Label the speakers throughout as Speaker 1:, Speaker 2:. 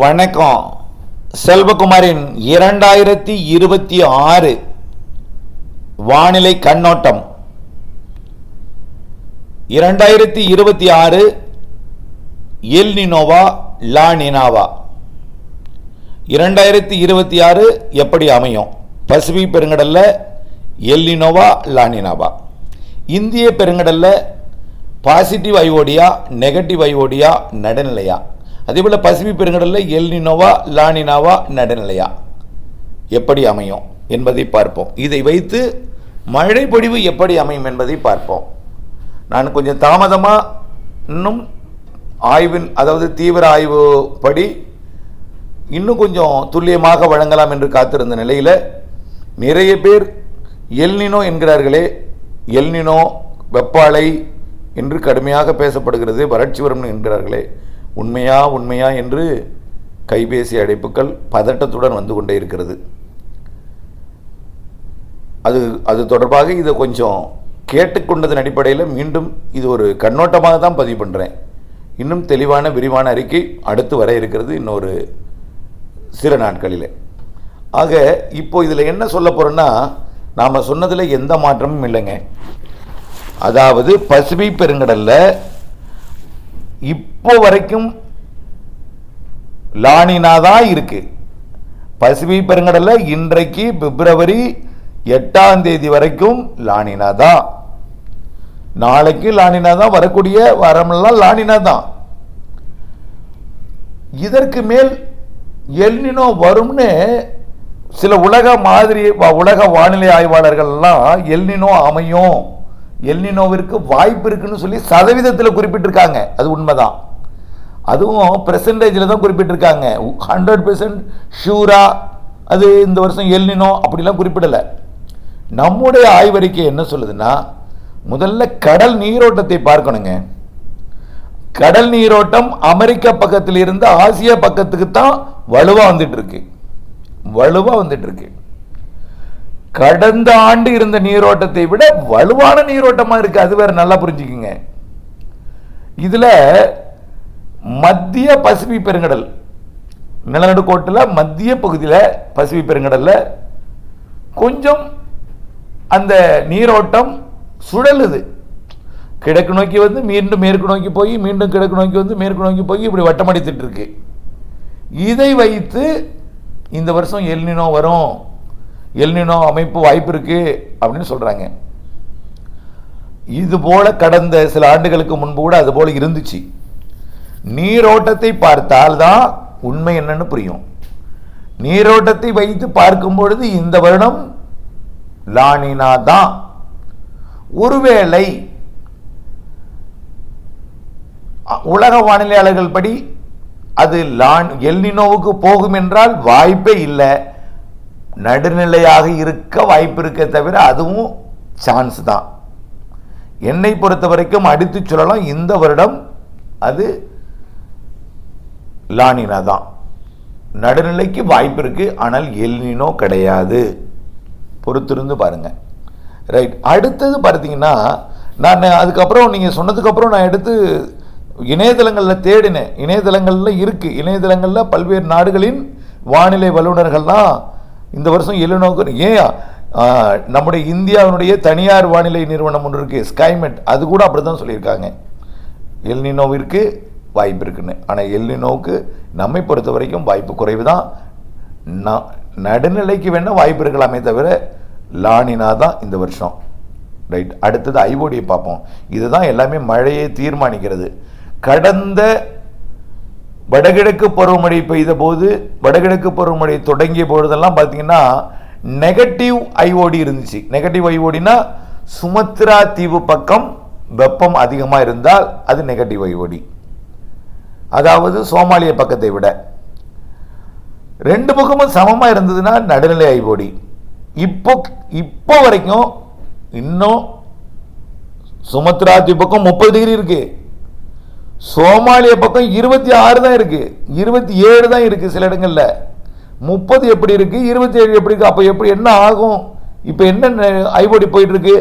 Speaker 1: வணக்கம். செல்வகுமாரின் 2026 வானிலை கண்ணோட்டம். 2026 எல் நினோவா லா நினாவா 2026 எப்படி அமையும்? பசிபிக் பெருங்கடல்ல எல் நினோவா லா நினாவா, இந்திய பெருங்கடல்ல பாசிட்டிவ் ஐஓடியா நெகட்டிவ் ஐஓடியா நடுநிலையா, அதேபோல் பசிபிக் பெருங்கடலில் எல் நினோவா லா நினாவா நடுநிலையா எப்படி அமையும் என்பதை பார்ப்போம். இதை வைத்து மழை பொழிவு எப்படி அமையும் என்பதை பார்ப்போம். நான் கொஞ்சம் தாமதமாக இன்னும் அதாவது தீவிர ஆய்வு படி இன்னும் கொஞ்சம் துல்லியமாக வழங்கலாம் என்று காத்திருந்த நிலையில் நிறைய பேர் El Nino என்கிறார்களே, El Nino Veppalai என்று கடுமையாக பேசப்படுகிறது, வறட்சி வரும் என்கிறார்களே, உண்மையா என்று கைபேசி அழைப்புகள் பதட்டத்துடன் வந்து கொண்டே இருக்கிறது. அது தொடர்பாக இதை கொஞ்சம் கேட்டுக்கொண்டதன் அடிப்படையில் மீண்டும் இது ஒரு கண்ணோட்டமாக தான் பதிவு பண்ணுறேன். இன்னும் தெளிவான விரிவான அறிக்கை அடுத்து வர இருக்கிறது இன்னொரு சில நாட்களில். ஆக இப்போ இதில் என்ன சொல்ல போகிறோன்னா, நாம் சொன்னதில் எந்த மாற்றமும் இல்லைங்க. அதாவது பசிபிக் பெருங்கடல்ல இப்போ வரைக்கும் லா நினா தான் இருக்கு. பசிபிக் பெருங்கடல்ல இன்றைக்கு பிப்ரவரி 8ஆம் தேதி வரைக்கும் லா நினா தான். நாளைக்கு லா நினா தான், வரக்கூடிய வாரமெல்லாம் லா நினா தான். இதற்கு மேல் எல் நினோ வரும்னு சில உலக வானிலை ஆய்வாளர்கள்லாம் எல் நினோ அமையும், எல் நினோவிற்கு வாய்ப்பு இருக்குன்னு சொல்லி சதவீதத்தில் குறிப்பிட்டிருக்காங்க. அது உண்மைதான். அதுவும் பெர்சன்டேஜில் தான் குறிப்பிட்டிருக்காங்க. 100% ஷூரா அது இந்த வருஷம் எல் நினோ அப்படிலாம் குறிப்பிடலை. நம்முடைய ஆய்வறிக்கை என்ன சொல்லுதுன்னா, முதல்ல கடல் நீரோட்டத்தை பார்க்கணுங்க. கடல் நீரோட்டம் அமெரிக்க பக்கத்தில் இருந்து ஆசியா பக்கத்துக்கு தான் வலுவா வந்துட்டு இருக்கு. கடந்த ஆண்டு இருந்த நீரோட்டத்தை விட வலுவான நீரோட்டமா இருக்கு. அது வேற, நல்லா புரிஞ்சுக்குங்க. இதுல மத்திய பசிபிக் பெருங்கடல், நிலநடுக்கோட்டில் மத்திய பகுதியில் பசிபிக் பெருங்கடல்ல கொஞ்சம் அந்த நீரோட்டம் சுழலுது. கிழக்கு நோக்கி வந்து மீண்டும் மேற்கு நோக்கி போய், மீண்டும் கிழக்கு நோக்கி வந்து மேற்கு நோக்கி போய் இப்படி வட்டமடித்துட்டு இருக்கு. இதை வைத்து இந்த வருஷம் எல் நினோ வரும், எல் நினோ அமைப்பு வாய்ப்பு இருக்கு அப்படின்னு சொல்றாங்க. இது போல கடந்த சில ஆண்டுகளுக்கு முன்பு கூட அது போல இருந்துச்சு. நீரோட்டத்தை பார்த்தால் தான் உண்மை என்னன்னு புரியும். நீரோட்டத்தை வைத்து பார்க்கும் பொழுது இந்த வருடம் லா நினா தான். ஒருவேளை உலக வானிலையாளர்கள் படி அது எல் நினோவுக்கு போகும் என்றால் வாய்ப்பே இல்லை, நடுநிலையாக இருக்க வாய்ப்பு இருக்க தவிர அதுவும் சான்ஸ் தான். என்னை பொறுத்த வரைக்கும் அடித்து சொல்லலாம், இந்த வருடம் அது லா நினா தான். நடுநிலைக்கு வாய்ப்பு இருக்கு, ஆனால் எல் நினோ கிடையாது. பொறுத்திருந்து பாருங்க. ரைட். அடுத்தது பார்த்தீங்கன்னா, நான் அதுக்கப்புறம் நீங்கள் சொன்னதுக்கப்புறம் நான் எடுத்து இணையதளங்களில் தேடினேன். இணையதளங்களில் இருக்கு. இணையதளங்களில் பல்வேறு நாடுகளின் வானிலை வல்லுநர்கள்லாம் இந்த வருஷம் எல் நினோவுக்கு, ஏன் நம்முடைய இந்தியாவினுடைய தனியார் வானிலை நிறுவனம் ஒன்று இருக்கு, ஸ்கைமெட், அது கூட அப்படி தான் சொல்லியிருக்காங்க, எல் நினோவிற்கு வாய்ப்பு இருக்குன்னு. ஆனால் எல் நினோவுக்கு நம்மை பொறுத்த வரைக்கும் வாய்ப்பு குறைவு தான். நடுநிலைக்கு வேணால் வாய்ப்பு இருக்கலாமே தவிர லா நினா தான் இந்த வருஷம். ரைட். அடுத்தது ஐஓடியை பார்ப்போம். இதுதான் எல்லாமே மழையை தீர்மானிக்கிறது. கடந்த வடகிழக்கு பருவமழை பெய்த போது, வடகிழக்கு பருவமழை தொடங்கிய பொழுதெல்லாம் பார்த்தீங்கன்னா நெகட்டிவ் ஐஓடி இருந்துச்சு. நெகட்டிவ் ஐஓடினா சுமத்ரா தீவு பக்கம் வெப்பம் அதிகமாக இருந்தால் அது நெகட்டிவ் ஐஓடி, அதாவது சோமாலிய பக்கத்தை விட. ரெண்டு பக்கமும் சமமாக இருந்ததுன்னா நடுநிலை ஐஓடி. இப்போ வரைக்கும் இன்னும் சுமத்ரா தீவு பக்கம் 30 டிகிரி இருக்கு, சோமாலிய பக்கம் 26 தான் இருக்கு, 27 தான் இருக்கு சில இடங்கள்ல. 30 எப்படி இருக்கு, 27 எப்படி இருக்கு? அப்போ எப்படி என்ன ஆகும்? இப்போ என்ன ஐஓடி போயிட்டு இருக்கு?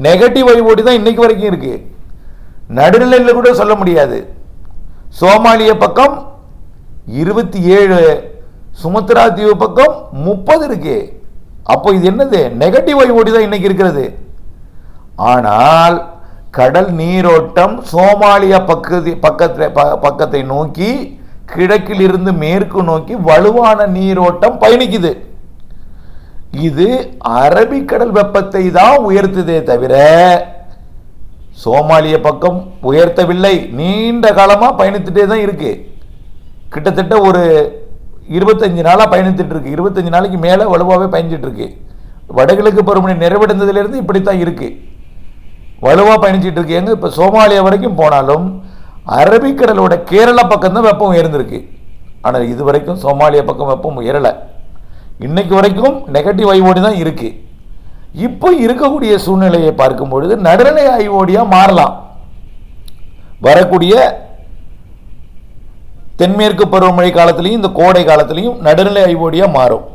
Speaker 1: நெகட்டிவ் ஐஓடி தான் இன்னைக்கு வரைக்கும் இருக்கு. நடுநிலையில் கூட சொல்ல முடியாது. சோமாலிய பக்கம் 27 சுமத்ரா தீவு பக்கம் 30 இருக்கு. அப்போ இது என்னது? நெகட்டிவ் ஐஓடி தான் இன்னைக்கு இருக்கிறது. ஆனால் கடல் நீரோட்டம் சோமாலியா பக்கத்தை நோக்கி கிழக்கில் இருந்து மேற்கு நோக்கி வலுவான நீரோட்டம் பயணிக்குது. இது அரபிக்கடல் வெப்பத்தை தான் உயர்த்துதே தவிர சோமாலிய பக்கம் உயர்த்தவில்லை. நீண்ட காலமாக பயணித்துட்டே தான் இருக்கு. கிட்டத்தட்ட ஒரு 25 நாளாக பயணித்துட்டு இருக்கு. 25 நாளைக்கு மேலே வலுவாகவே பயணிச்சுட்டு இருக்கு. வடகிழக்கு பருவமழை நிறைவடைந்ததுலேருந்து இப்படித்தான் இருக்கு, வலுவாக பயணிச்சுட்டு இருக்கு. எங்க இப்போ சோமாலியா வரைக்கும் போனாலும் அரபிக்கடலோட கேரளா பக்கம் தான் வெப்பம் உயர்ந்திருக்கு. ஆனால் இது வரைக்கும் சோமாலியா பக்கம் வெப்பம் உயரலை. இன்னைக்கு வரைக்கும் நெகட்டிவ் ஐஓடி தான் இருக்கு. இப்போ இருக்கக்கூடிய சூழ்நிலையை பார்க்கும் பொழுது நடுநிலை ஐஓடியா மாறலாம். வரக்கூடிய தென்மேற்கு பருவமழை காலத்திலையும் இந்த கோடை காலத்திலையும் நடுநிலை ஐஓடியா மாறும்.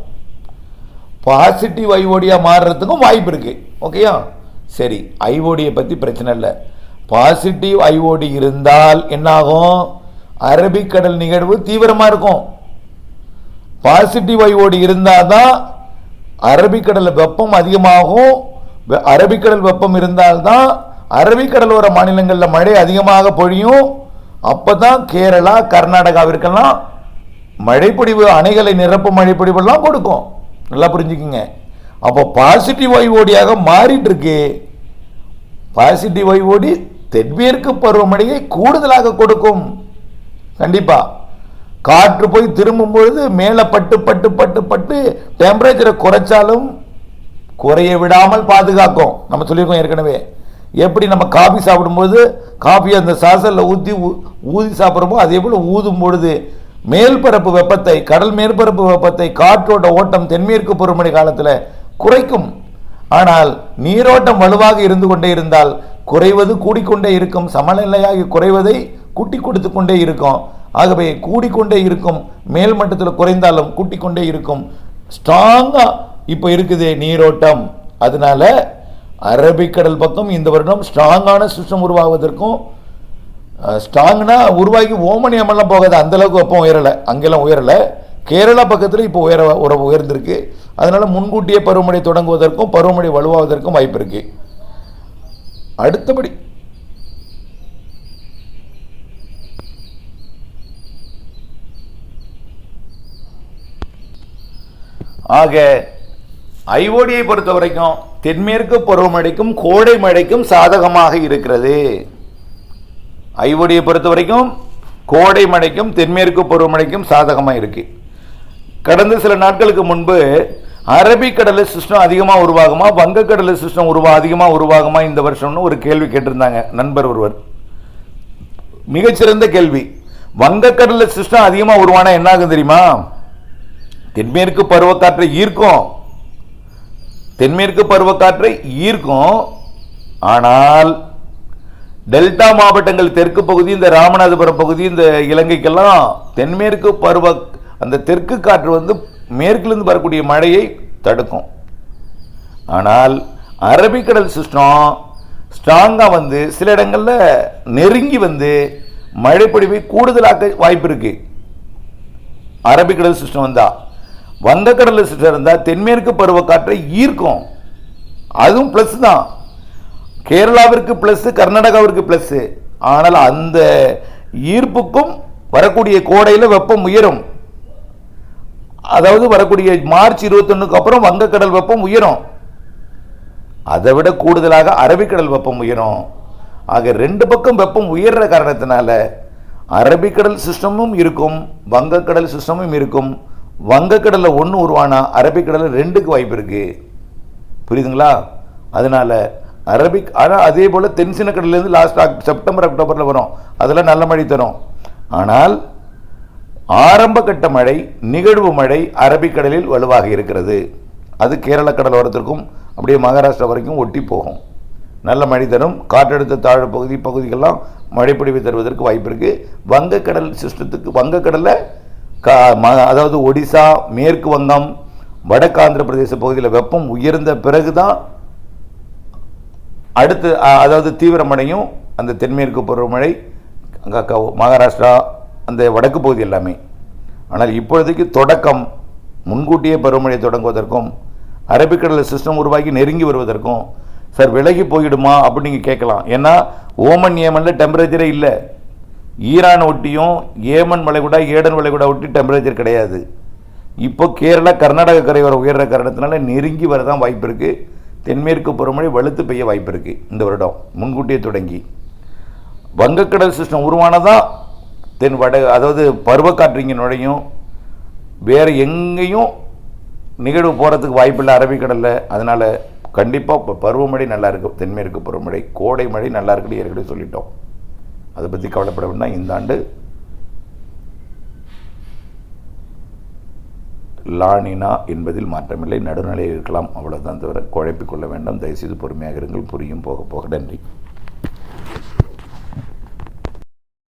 Speaker 1: பாசிட்டிவ் ஐஓடியா மாறுறதுக்கும் வாய்ப்பு இருக்கு. ஓகேயா? சரி, ஐஓடியை பற்றி பிரச்சனை இல்லை. பாசிட்டிவ் ஐஓடி இருந்தால் என்னாகும்? அரபிக்கடல் நிகழ்வு தீவிரமாக இருக்கும். பாசிட்டிவ் ஐஓடி இருந்தால் தான் அரபிக்கடலில் வெப்பம் அதிகமாகும். அரபிக்கடல் வெப்பம் இருந்தால்தான் அரபிக்கடலோர மாநிலங்களில் மழை அதிகமாக பொழியும். அப்போ தான் கேரளா கர்நாடகாவிற்கெல்லாம் மழைப்பொழிவு, அணைகளை நிரப்பும் மழைப்பொழிவெல்லாம் கொடுக்கும். நல்லா புரிஞ்சுக்குங்க. அப்போ பாசிட்டிவ் ஐஓடியாக மாறிட்டு இருக்கு. பாசிட்டிவ் ஐஓடி தென்மேற்கு பருவமழையை கூடுதலாக கொடுக்கும். கண்டிப்பா காற்று போய் திரும்பும் பொழுது மேலே பட்டு பட்டு பட்டு பட்டு டெம்பரேச்சரை குறைச்சாலும் குறைய விடாமல் பாதுகாக்கும். நம்ம சொல்லியிருக்கோம் ஏற்கனவே. எப்படி நம்ம காஃபி சாப்பிடும்போது காஃபி அந்த சாசலில் ஊதி சாப்பிட்றோமோ அதே போல் ஊதும் பொழுது மேல்பரப்பு வெப்பத்தை, கடல் மேற்பரப்பு வெப்பத்தை காற்றோட ஓட்டம் தென்மேற்கு பருவமழை காலத்தில் குறைக்கும். ஆனால் நீரோட்டம் வலுவாக இருந்து கொண்டே இருந்தால் குறைவது கூடிக்கொண்டே இருக்கும். சமநிலையாகி குறைவதை கூட்டி கொடுத்து கொண்டே இருக்கும். ஆகவே கூடிக்கொண்டே இருக்கும். மேல் மட்டத்தில் குறைந்தாலும் கூட்டிக்கொண்டே இருக்கும். ஸ்ட்ராங்கா இப்போ இருக்குது நீரோட்டம். அதனால அரபிக்கடல் பக்கம் இந்த வருடம் ஸ்ட்ராங்கான சிஸ்டம் உருவாவதற்கும், ஸ்ட்ராங்னா உருவாகி ஓமனியமெல்லாம் போகாது, அந்த அளவுக்கு வெப்பம் உயரலை, அங்கெல்லாம் உயரலை. கேரளா பக்கத்தில் இப்போ உயர்ந்திருக்கு. அதனால முன்கூட்டியே பருவமழை தொடங்குவதற்கும் பருவமழை வலுவாவதற்கும் வாய்ப்பு இருக்கு. அடுத்தபடி ஆக ஐஓடியை பொறுத்த வரைக்கும் தென்மேற்கு பருவமழைக்கும் கோடை மழைக்கும் சாதகமாக இருக்கிறது. ஐஓடியை பொறுத்த வரைக்கும் கோடை மழைக்கும் தென்மேற்கு பருவமழைக்கும் சாதகமாக இருக்கு. கடந்த சில நாட்களுக்கு முன்பு அரபிக்கடலில் சிஸ்டம் அதிகமாக உருவாகுமா, வங்கக்கடலில் சிஸ்டம் அதிகமாக உருவாகுமா இந்த வருஷம்னு ஒரு கேள்வி கேட்டிருந்தாங்க நண்பர் ஒருவர். மிகச்சிறந்த கேள்வி. வங்கக்கடலில் சிஸ்டம் அதிகமாக உருவானா என்ன ஆகும் தெரியுமா? தென்மேற்கு பருவக்காற்றை ஈர்க்கும். தென்மேற்கு பருவக்காற்றை ஈர்க்கும். ஆனால் டெல்டா மாவட்டங்கள் தெற்கு பகுதி, இந்த ராமநாதபுரம் பகுதி, இந்த இலங்கைக்கெல்லாம் தென்மேற்கு அந்த தெற்கு காற்று மேற்கிலிருந்து வரக்கூடிய மழையை தடுக்கும். ஆனால் அரபிக்கடல் சிஸ்டம் ஸ்ட்ராங்கா சில இடங்கள்ல நெருங்கி மழைப்பொழிவை கூடுதலாக்க வாய்ப்பு இருக்கு. அரபிக்கடல் சிஸ்டம் வந்தா, வங்கக்கடல் சிஸ்டம் இருந்தா தென்மேற்கு பருவக்காற்றை ஈர்க்கும். அதுவும் பிளஸ் தான். கேரளாவிற்கு பிளஸ், கர்நாடகாவிற்கு பிளஸ். ஆனால் அந்த ஈர்ப்புக்கும் வரக்கூடிய கோடையில் வெப்பம் உயரும். அதாவது வரக்கூடிய மார்ச் 21க்கு அப்புறம் வங்கக்கடல் வெப்பம் உயரும். அதை விட கூடுதலாக அரபிக்கடல் வெப்பம் உயரும். ஆக ரெண்டு பக்கம் வெப்பம் உயர்ற காரணத்தினால அரபிக்கடல் சிஸ்டமும் இருக்கும், வங்கக்கடல் சிஸ்டமும் இருக்கும். வங்கக்கடலில் 1 உருவானா அரபிக்கடலில் 2க்கு வாய்ப்பு இருக்கு. புரியுதுங்களா? அதனால ஆனால் அதே போல தென்சின கடலிலிருந்து லாஸ்ட் செப்டம்பர் அக்டோபரில் வரும், அதெல்லாம் நல்ல மழை தரும். ஆனால் ஆரம்ப கட்ட மழை, நிகழ்வு மழை அரபிக்கடலில் வலுவாக இருக்கிறது. அது கேரள கடலோரத்திற்கும் அப்படியே மகாராஷ்டிரா வரைக்கும் ஒட்டி போகும். நல்ல மழை தரும். காற்றழுத்த தாழ்வு பகுதிகள்லாம் மழைப்பொழிவு தருவதற்கு வாய்ப்பு இருக்கு. வங்கக்கடல் சிஸ்டத்துக்கு, வங்கக்கடலில் அதாவது ஒடிசா, மேற்கு வங்கம், வடக்கு ஆந்திர பிரதேச பகுதியில் வெப்பம் உயர்ந்த பிறகுதான் அடுத்து அதாவது தீவிரமடையும் அந்த தென்மேற்கு பருவமழை, மகாராஷ்டிரா, அந்த வடக்கு பகுதி எல்லாமே. ஆனால் இப்பொழுதைக்கு தொடக்கம் முன்கூட்டியே பருவமழை தொடங்குவதற்கும் அரபிக்கடல் சிஸ்டம் உருவாக்கி நெருங்கி வருவதற்கும் சார் விலகி போயிடுமா அப்படின்னு நீங்கள் கேட்கலாம். ஏன்னா ஓமன் ஏமனில் டெம்பரேச்சரே இல்லை. ஈரான் ஒட்டியும் ஏமன் வளைகுடா ஏடன் வளைகுடா ஒட்டி டெம்பரேச்சர் கிடையாது. இப்போ கேரளா கர்நாடக கரையோரம் உயர்ற காரணத்தினால நெருங்கி வரதான் வாய்ப்பு இருக்குது. தென்மேற்கு பருவமழை வலுத்து பெய்ய வாய்ப்பு இருக்குது இந்த வருடம் முன்கூட்டியே தொடங்கி. வங்கக்கடல் சிஸ்டம் உருவானதான் அதாவது பருவக்காற்று இங்கே நுழையும். வேறு எங்கேயும் நிகழ்வு போகிறதுக்கு வாய்ப்பில்லை அரபிக்கடலில். அதனால் கண்டிப்பாக இப்போ பருவமழை நல்லா இருக்குது. தென்மேற்கு பருவமழை கோடை மழை நல்லா இருக்குன்னு ஏற்கனவே சொல்லிட்டோம். அதை பற்றி கவலைப்பட வேண்டாம். இந்த ஆண்டு லானினா என்பதில் மாற்றமில்லை, நடுநிலையில் இருக்கலாம், அவ்வளோதான். தவிர குழப்பிக்கொள்ள வேண்டாம். தயவுசெய்து பொறுமையாக இருங்கள், புரியும் போக போக. நன்றி.